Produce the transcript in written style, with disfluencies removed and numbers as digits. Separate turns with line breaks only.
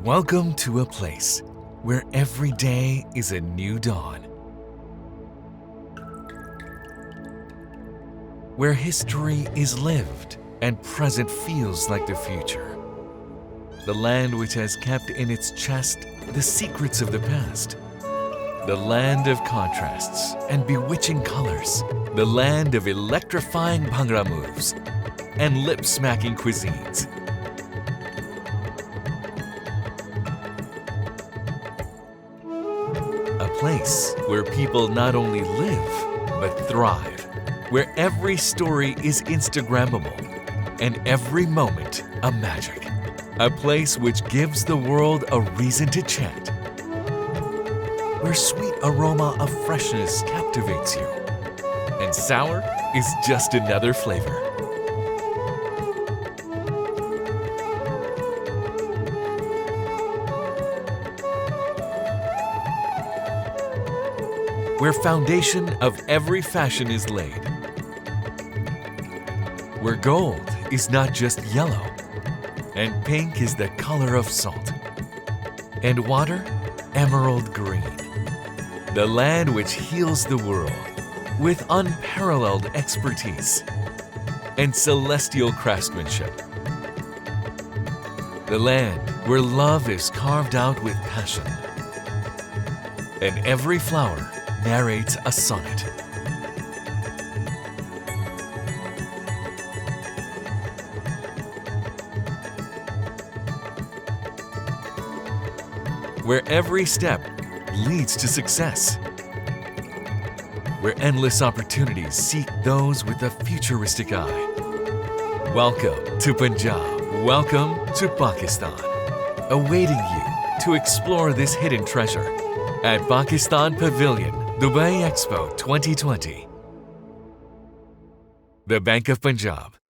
Welcome to a place where every day is a new dawn. Where history is lived and present feels like the future. The land which has kept in its chest the secrets of the past. The land of contrasts and bewitching colors. The land of electrifying bhangra moves and lip-smacking cuisines. A place where people not only live, but thrive. Where every story is Instagrammable and every moment a magic. A place which gives the world a reason to chant. Where sweet aroma of freshness captivates you. And sour is just another flavor. Where foundation of every fashion is laid. Where gold is not just yellow, and pink is the color of salt, and water emerald green. The land which heals the world with unparalleled expertise and celestial craftsmanship. The land where love is carved out with passion, and every flower narrates a sonnet. Where every step leads to success. Where endless opportunities seek those with a futuristic eye. Welcome to Punjab. Welcome to Pakistan. Awaiting you to explore this hidden treasure at Pakistan Pavilion, Dubai EXPO 2020. The Bank of Punjab.